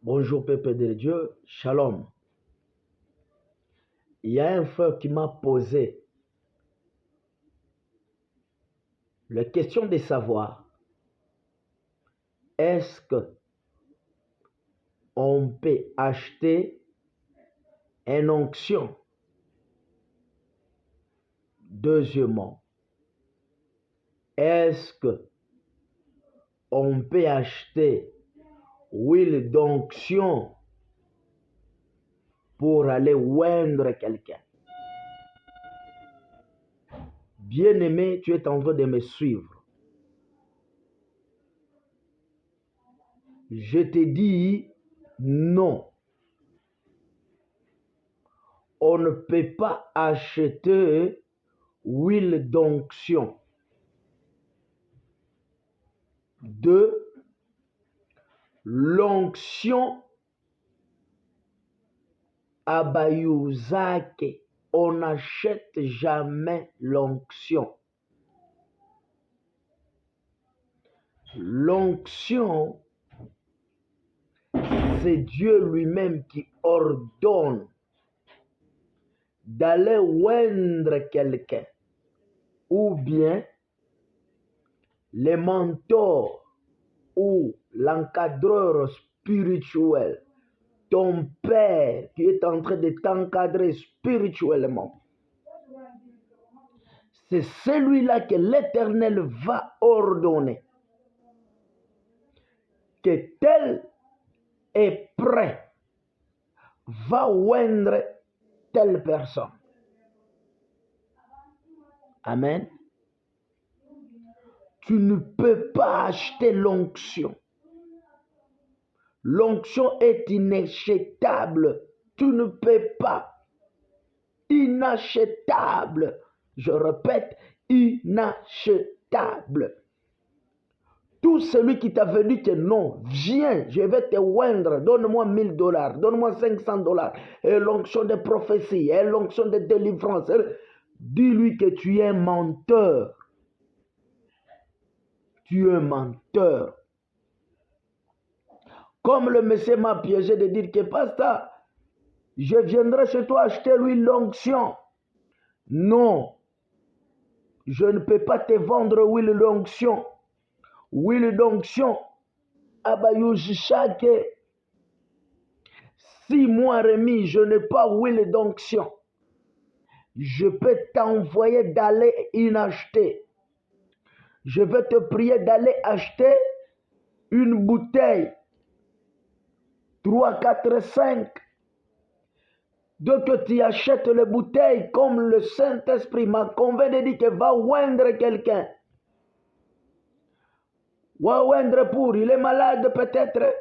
Bonjour peuple de Dieu, shalom. Il y a un frère qui m'a posé la question de savoir est-ce que on peut acheter une onction? Deuxièmement, est-ce que on peut acheter huile d'onction pour aller oindre quelqu'un? Bien-aimé, tu es en train de me suivre. Je te dis non. On ne peut pas acheter huile d'onction. De l'onction abayuzake. On n'achète jamais l'onction. L'onction, c'est Dieu lui-même qui ordonne d'aller oindre quelqu'un, ou bien le mentor ou l'encadreur spirituel, ton père qui est en train de t'encadrer spirituellement. C'est celui-là que l'Éternel va ordonner que tel est prêt, va oindre telle personne. Amen. Tu ne peux pas acheter l'onction. L'onction est inachetable. Tu ne peux pas. Inachetable. Je répète, inachetable. Tout celui qui t'a venu que non, viens, je vais te oindre, donne-moi $1000, donne-moi $500, et l'onction de prophétie, et l'onction de délivrance. Dis-lui que tu es un menteur. Tu es un menteur. Comme le monsieur m'a piégé de dire que pasteur, je viendrai chez toi acheter lui l'onction. Non, je ne peux pas te vendre huile d'onction. Huile d'onction, abayushake. 6 mois remis, je n'ai pas huile d'onction. Je peux t'envoyer d'aller en acheter. Je vais te prier d'aller acheter une bouteille. 3, 4, 5. Donc tu achètes les bouteilles comme le Saint-Esprit m'a convaincu de dire que va oindre quelqu'un. Va oindre pour, il est malade peut-être.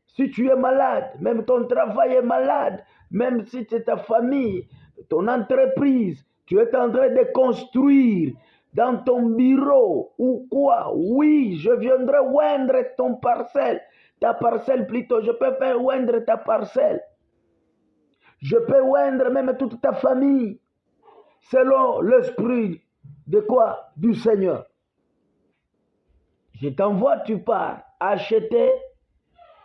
Si tu es malade, même ton travail est malade, même si c'est ta famille, ton entreprise, tu es en train de construire dans ton bureau ou quoi, oui, je viendrai oindre ton parcelle, ta parcelle plutôt, je peux faire oindre ta parcelle. Je peux oindre même toute ta famille, selon l'esprit de quoi? Du Seigneur. Je t'envoie, tu pars, acheter,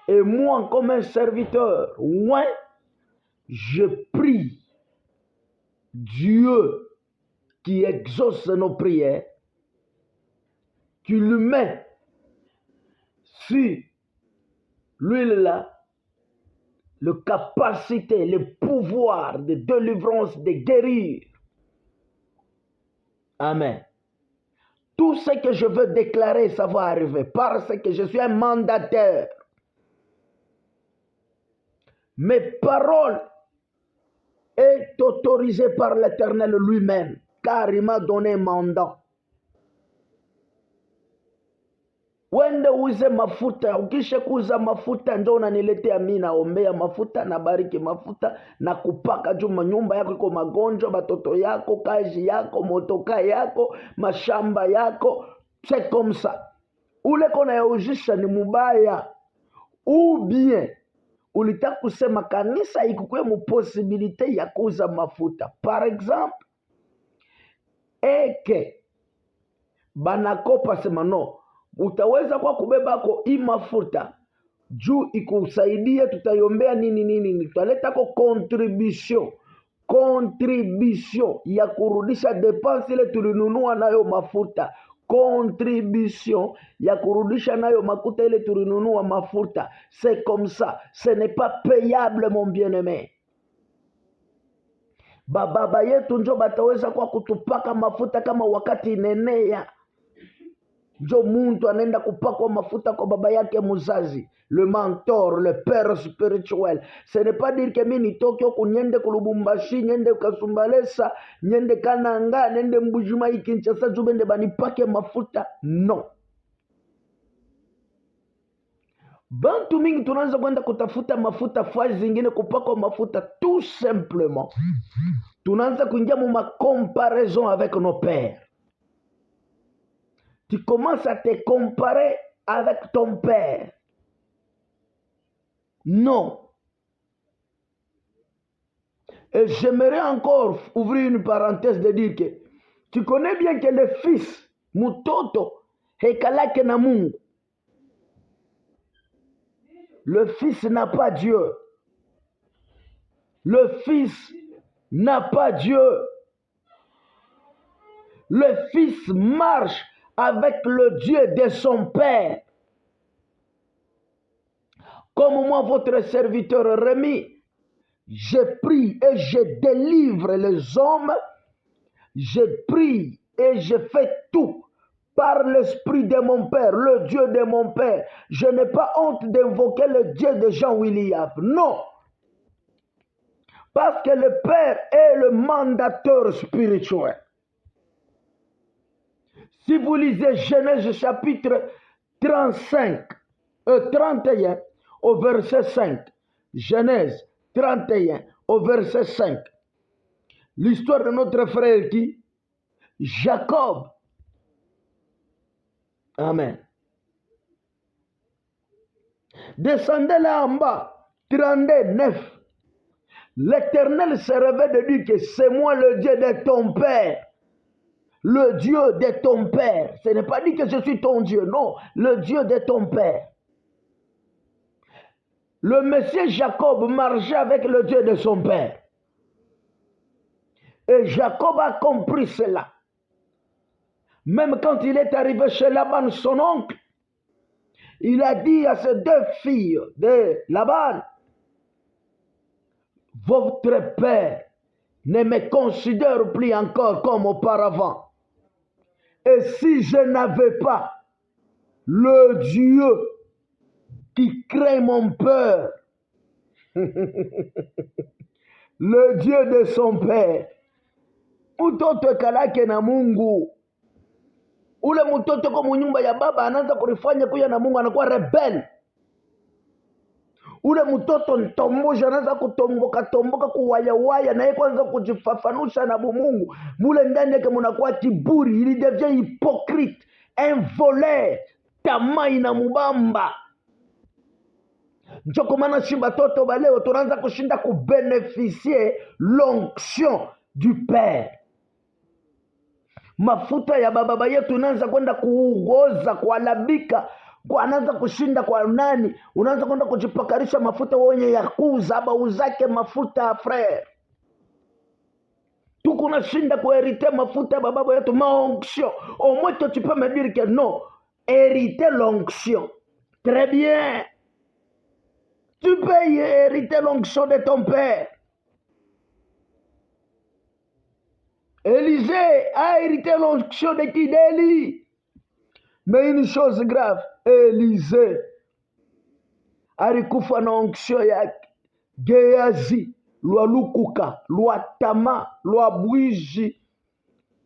et moi, comme un serviteur, ouais, je prie Dieu qui exauce nos prières, tu le mets sur l'huile là, la capacité, le pouvoir de délivrance, de guérir. Amen. Tout ce que je veux déclarer, ça va arriver parce que je suis un mandataire. Mes paroles sont autorisées par l'Éternel lui-même, car il m'a donné un mandat. Wende uze mafuta, ukisha kuuza mafuta ndio unaniletea mimi naombea mafuta na bariki mafuta na kupaka juu nyumba yako iko magonjwa, batoto yako, kazi yako, motoka yako, mashamba yako, c'est comme ça. Ule kona yaujisha ni mubaya. Ou bien ulitaka kusema kanisa ikukuwe muposibilite ya kuuza mafuta. Par exemple, eke banakopa sema no, utaweza kwa kubeba ko hii mafuta juu ikusaidie, tutaiombea nini, tutaleta ko contribution ya kurudisha depense ile tulinunua nayo mafuta, contribution ya kurudisha nayo makuta ile tulinunua mafuta. C'est comme ça, ce n'est pas payable mon bien-aimé. Baba yetu njo bataweza kwa kutupaka mafuta kama wakati inenea. Njo muntu anaenda kupakwa mafuta kwa baba yake muzazi, le mentor, le père spirituel. Ce n'est pas dire que mimi nitoke huko nyende kulubumbashi, nyende Kasumbalesa, nyende Kananga, nyende Mbujimai, Kinshasa, jubende banipake mafuta. Non. Bantu mingi tunaanza kwenda kutafuta mafuta fasi zingine kupakwa mafuta, tout simplement. Tunaanza kuingia mu comparaison avec nos pères. Tu commences à te comparer avec ton père. Non. Et j'aimerais encore ouvrir une parenthèse de dire que tu connais bien que le fils, mutoto, hekalake na Mungu. Le fils n'a pas Dieu. Le fils n'a pas Dieu. Le fils marche avec le Dieu de son père. Comme moi, votre serviteur Rémi, je prie et je délivre les hommes. Je prie et je fais tout par l'esprit de mon père, le Dieu de mon père. Je n'ai pas honte d'invoquer le Dieu de Jean William. Non. Parce que le Père est le mandateur spirituel. Si vous lisez Genèse chapitre 31 au verset 5, Genèse 31 au verset 5, l'histoire de notre frère qui? Jacob. Amen. Descendez là en bas, 39. L'Éternel se révèle de dire que c'est moi le Dieu de ton père. Le Dieu de ton père. Ce n'est pas dit que je suis ton Dieu, non. Le Dieu de ton père. Le Messie Jacob marchait avec le Dieu de son père. Et Jacob a compris cela. Même quand il est arrivé chez Laban, son oncle, il a dit à ses deux filles de Laban, votre père ne me considère plus encore comme auparavant. Et si je n'avais pas le Dieu qui crée mon père, le Dieu de son père, mtoto kalake na Mungu, ule mtoto kwa nyumba ya baba anaanza kulifanya kuya na Mungu, anakuwa rebel. Ule mtoto ntomboja anaanza kutomboka kuwayawaya, na yeye kwanza kujifafanusha na Mungu. Mule ndani yake mnakuwa kiburi, il devient hypocrite, un voleur, tamaa inamubamba. Ndio kwa maana si batoto baleo tunaanza kushinda kubeneficier l'onction du Père. Mafuta ya baba yetu unaanza kwenda kuugoza, kualabika, anaanza kushinda kwa nani? Unaanza kwenda kujipakarisha mafuta wenye ya kuuza, aba uzake mafuta frère. Tuko nashinda kuheriter mafuta ya baba yetu, maonction. Au moins tu peux me dire que non, hériter l'onction. Très bien. Tu peux hériter l'onction de ton père. Élisée a hérité l'onction de qui? d'Élie. Mais une chose grave, Élisée alikufa na onction ya Gehazi, lwa lukuka, lwa tama, lwa bwiji,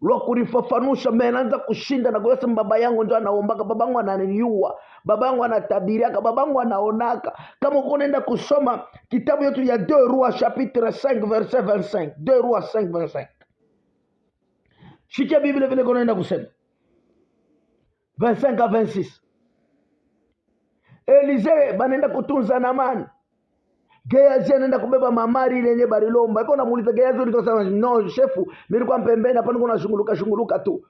lwa kurifafanusha. Anaanza kushinda na kusema baba yangu ndio anaombaka, baba yangu ananiua, baba yangu anatabiriaka, baba yangu anaonaka. Kama uko nenda kusoma kitabu yetu ya 2 Rois chapitre 5 verset 25, 2 Rois 5 25. Shikia Biblia vile kunaenda kusema 25 à 26. Élisée banenda kutunza Naamani. Gehazi anaenda kubeba mamari ile yenye barilomba. Iko namuuliza Gehazi, ulikosema no shefu, nilikuwa pembeni hapa niko nashunguluka tu.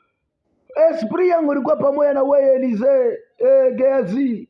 Esprit yangu ilikuwa pamoja na wewe Élisée, Gehazi.